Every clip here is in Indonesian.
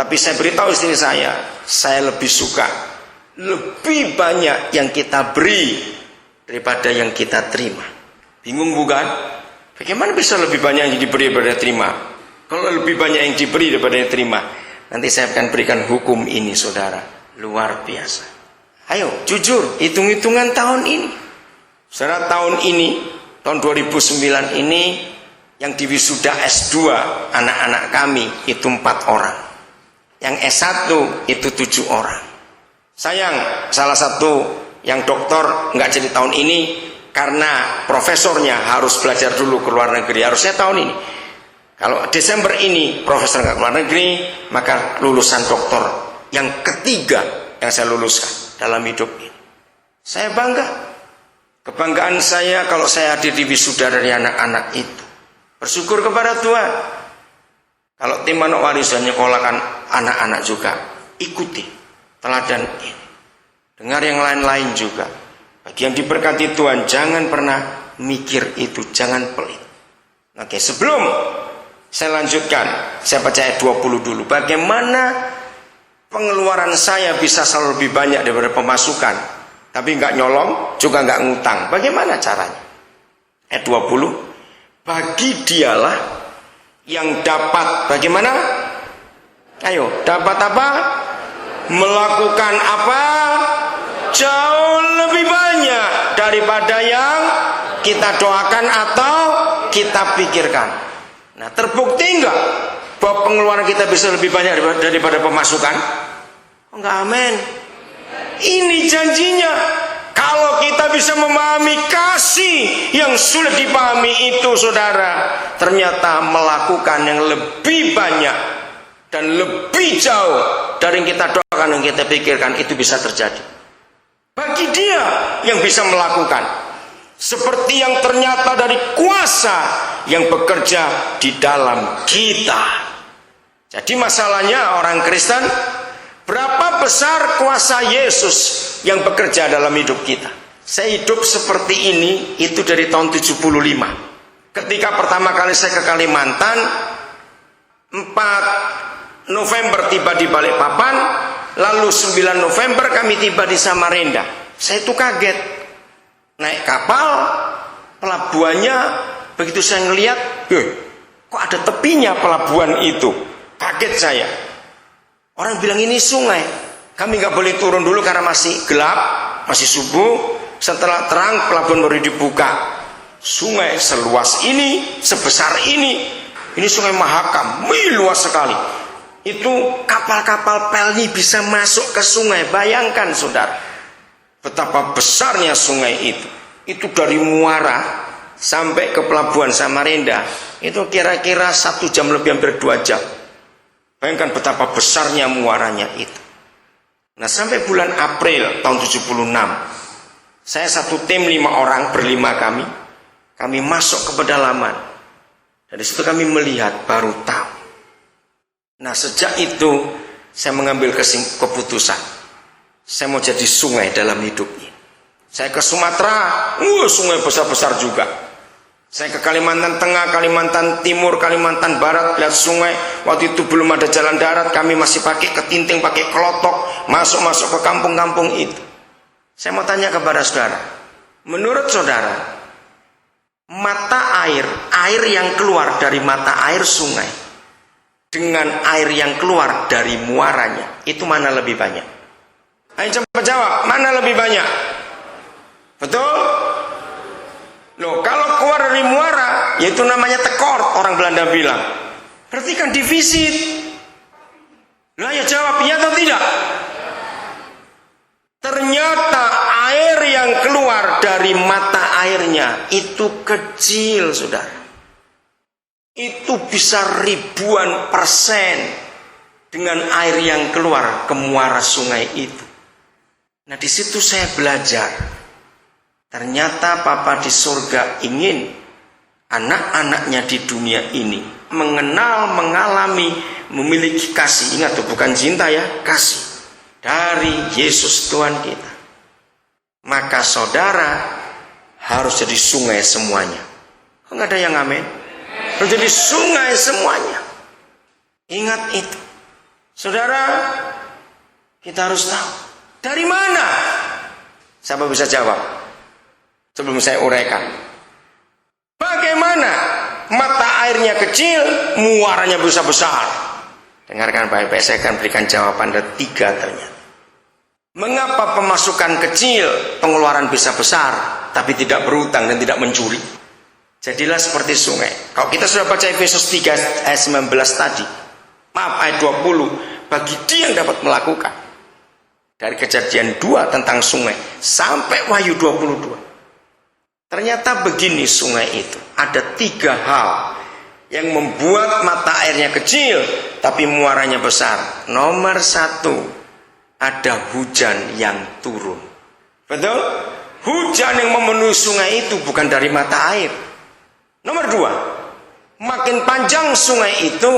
Tapi saya beritahu istri saya lebih suka lebih banyak yang kita beri daripada yang kita terima. Bingung bukan? Bagaimana bisa lebih banyak yang diberi daripada terima? Kalau lebih banyak yang diberi daripada yang terima, nanti saya akan berikan hukum ini, saudara. Luar biasa. Ayo, jujur, hitung-hitungan tahun ini. Saudara, tahun ini, tahun 2009 ini, yang diwisuda S2 anak-anak kami itu 4 orang. Yang S1 itu 7 orang. Sayang, salah satu yang doktor nggak jadi tahun ini karena profesornya harus belajar dulu ke luar negeri. Harusnya tahun ini. Kalau Desember ini profesor nggak ke luar negeri, maka lulusan doktor yang ketiga yang saya luluskan dalam hidup ini. Saya bangga. Kebanggaan saya kalau saya hadir di wisuda dari anak-anak itu. Bersyukur kepada Tuhan. Kalau tim Manokwari sudah nyekolahkan anak-anak juga, ikuti teladan ini. Dengar yang lain-lain juga. Bagi yang diberkati Tuhan, jangan pernah mikir itu, jangan pelit. Oke, sebelum saya lanjutkan, saya baca ayat 20 dulu. Bagaimana pengeluaran saya bisa selalu lebih banyak daripada pemasukan, tapi nggak nyolong, juga nggak ngutang. Bagaimana caranya? Ayat 20. Bagi dialah yang dapat, bagaimana? Ayo, dapat apa? Melakukan apa? Jauh lebih banyak daripada yang kita doakan atau kita pikirkan. Nah, terbukti enggak bahwa pengeluaran kita bisa lebih banyak daripada pemasukan? Oh, enggak, amin. Ini janjinya. Kalau kita bisa memahami kasih yang sulit dipahami itu, saudara, ternyata melakukan yang lebih banyak dan lebih jauh dari yang kita doakan, yang kita pikirkan, itu bisa terjadi. Bagi dia yang bisa melakukan, seperti yang ternyata dari kuasa yang bekerja di dalam kita. Jadi masalahnya orang Kristen, berapa besar kuasa Yesus yang bekerja dalam hidup kita? Saya hidup seperti ini itu dari tahun 75. Ketika pertama kali saya ke Kalimantan, 4 November tiba di Balikpapan, lalu 9 November kami tiba di Samarinda. Saya itu kaget. Naik kapal, pelabuhannya, begitu saya ngelihat, kok ada tepinya pelabuhan itu? Kaget saya. Orang bilang ini sungai. Kami nggak boleh turun dulu karena masih gelap, masih subuh. Setelah terang, pelabuhan baru dibuka. Sungai seluas ini, sebesar ini. Ini sungai Mahakam, luas sekali. Itu kapal-kapal pelni bisa masuk ke sungai. Bayangkan, saudara, betapa besarnya sungai itu. Itu dari Muara sampai ke pelabuhan Samarinda, itu kira-kira 1 jam lebih, hampir 2 jam. Bayangkan betapa besarnya muaranya itu. Nah, sampai bulan April tahun 76, saya satu tim 5 orang, berlima kami masuk ke pedalaman. Dari situ kami melihat, baru tahu. Nah, sejak itu saya mengambil keputusan, saya mau jadi sungai dalam hidup ini. Saya ke Sumatera, sungai besar-besar juga. Saya ke Kalimantan Tengah, Kalimantan Timur, Kalimantan Barat, lihat sungai. Waktu itu belum ada jalan darat, kami masih pakai ketinting, pakai kelotok, masuk ke kampung-kampung itu. Saya mau tanya kepada saudara, menurut saudara, mata air yang keluar dari mata air sungai dengan air yang keluar dari muaranya, itu mana lebih banyak? Ayo coba jawab, mana lebih banyak? Betul? Loh, kalau keluar dari muara, yaitu namanya tekor, orang Belanda bilang. Berarti kan defisit. Lah ya, jawab iya atau tidak? Ternyata air yang keluar dari mata airnya itu kecil, saudara. Itu bisa ribuan persen dengan air yang keluar ke muara sungai itu. Nah, di situ saya belajar. Ternyata Papa di surga ingin anak-anaknya di dunia ini mengenal, mengalami, memiliki kasih. Ingat tuh, bukan cinta ya, kasih dari Yesus Tuhan kita. Maka saudara harus jadi sungai semuanya. Kok nggak ada yang amin? Harus jadi sungai semuanya. Ingat itu. Saudara, kita harus tahu dari mana. Siapa bisa jawab? Sebelum saya uraikan. Bagaimana mata airnya kecil, muaranya besar-besar? Dengarkan baik-baik, saya akan berikan jawaban ada 3 ternyata. Mengapa pemasukan kecil, pengeluaran bisa besar, tapi tidak berutang dan tidak mencuri? Jadilah seperti sungai. Kalau kita sudah baca Efesus 3 ayat 19 tadi, maaf ayat 20, bagi dia yang dapat melakukan. Dari Kejadian 2 tentang sungai sampai Wahyu 22. Ternyata begini sungai itu. Ada 3 hal yang membuat mata airnya kecil tapi muaranya besar. Nomor 1, ada hujan yang turun. Betul? Hujan yang memenuhi sungai itu bukan dari mata air. Nomor 2, makin panjang sungai itu,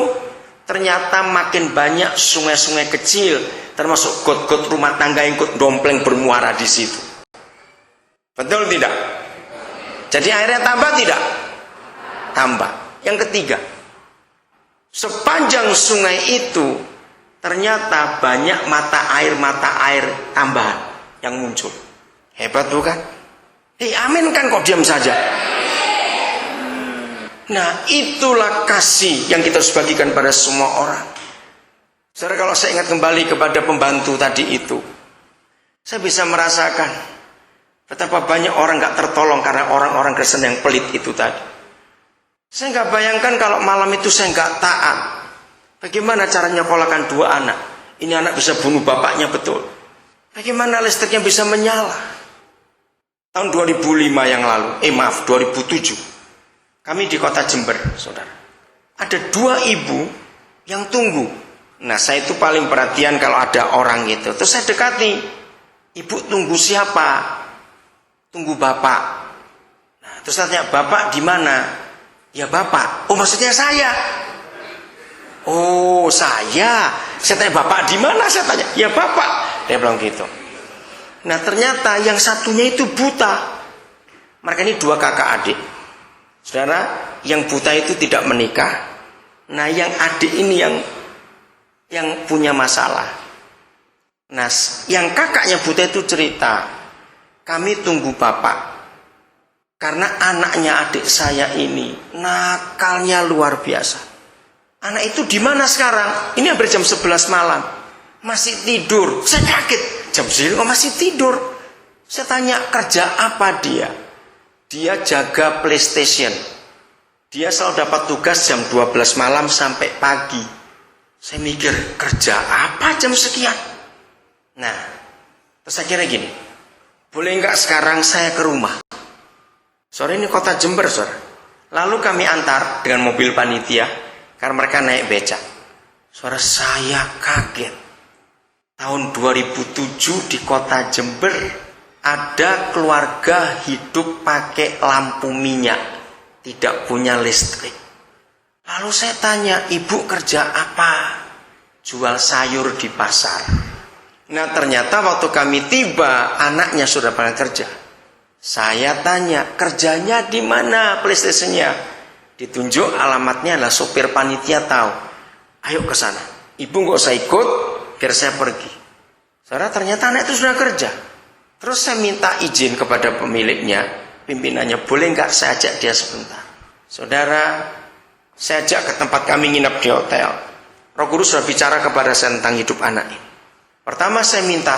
ternyata makin banyak sungai-sungai kecil, termasuk got-got rumah tangga yang ikut dompleng bermuara di situ. Betul tidak? Jadi airnya tambah tidak? Tambah. Yang ketiga, sepanjang sungai itu ternyata banyak mata air tambahan yang muncul. Hebat bukan? Amin kan kok diam saja? Nah, itulah kasih yang kita harus bagikan pada semua orang. Saudara, kalau saya ingat kembali kepada pembantu tadi itu, saya bisa merasakan betapa banyak orang gak tertolong karena orang-orang Kristen yang pelit itu tadi. Saya gak bayangkan kalau malam itu saya gak taat. Bagaimana cara nyekolahkan 2 anak? Ini anak bisa bunuh bapaknya betul. Bagaimana listriknya bisa menyala? Tahun 2005 yang lalu, 2007. Kami di kota Jember, saudara. Ada 2 ibu yang tunggu. Nah, saya itu paling perhatian kalau ada orang gitu. Terus saya dekati. Ibu tunggu siapa? Tunggu bapak. Nah, terus saya tanya, bapak di mana? Ya bapak. Oh, maksudnya saya. Oh, saya tanya bapak di mana? Saya tanya, ya bapak. Dia bilang gitu. Nah, ternyata yang satunya itu buta. Mereka ini 2 kakak adik. Saudara, yang buta itu tidak menikah. Nah, yang adik ini yang punya masalah. Nah, yang kakaknya buta itu cerita, kami tunggu bapak. Karena anaknya adik saya ini nakalnya luar biasa. Anak itu di mana sekarang? Ini hampir jam 11 malam. Masih tidur. Saya kaget. Jam 9 kok masih tidur? Saya tanya, kerja apa dia? Dia jaga PlayStation. Dia selalu dapat tugas jam 12 malam sampai pagi. Saya mikir, kerja apa jam sekian? Nah, terus saya kira gini, boleh nggak sekarang saya ke rumah? Sore ini kota Jember, saudara. Lalu kami antar dengan mobil panitia, karena mereka naik becak. Saudara, saya kaget. Tahun 2007 di kota Jember ada keluarga hidup pakai lampu minyak, tidak punya listrik. Lalu saya tanya, ibu kerja apa? Jual sayur di pasar. Nah, ternyata waktu kami tiba, anaknya sudah pernah kerja. Saya tanya, kerjanya di mana PlayStation-nya? Ditunjuk alamatnya, adalah sopir panitia tahu. Ayo ke sana. Ibu nggak usah ikut, biar saya pergi. Saudara, ternyata anak itu sudah kerja. Terus saya minta izin kepada pemiliknya, pimpinannya, boleh nggak saya ajak dia sebentar? Saudara, saya ajak ke tempat kami nginap di hotel. Roh Kudus sudah bicara kepada saya tentang hidup anak ini. Pertama saya minta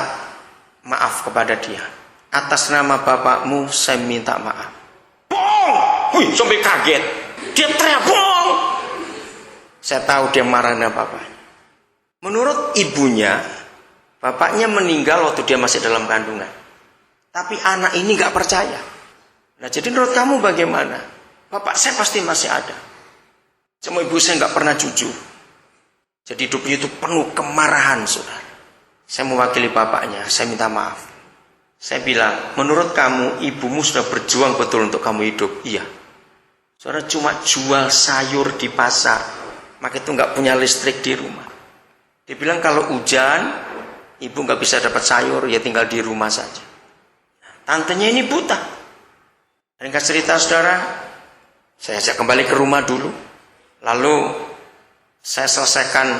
maaf kepada dia. Atas nama bapakmu saya minta maaf. Bohong! Wih, sampai kaget. Dia teriak, bohong! Saya tahu dia marah dengan bapaknya. Menurut ibunya, bapaknya meninggal waktu dia masih dalam kandungan. Tapi anak ini gak percaya. Nah, jadi menurut kamu bagaimana? Bapak saya pasti masih ada. Cuma ibu saya gak pernah jujur. Jadi hidupnya itu penuh kemarahan, saudara. Saya mewakili bapaknya, saya minta maaf. Saya bilang, menurut kamu, ibumu sudah berjuang betul untuk kamu hidup? Iya. Saudara, cuma jual sayur di pasar. Maka itu gak punya listrik di rumah. Dia bilang kalau hujan, ibu gak bisa dapat sayur, ya tinggal di rumah saja. Tantenya ini buta. Ringkas cerita, saudara, saya ajak kembali ke rumah dulu. Lalu saya selesaikan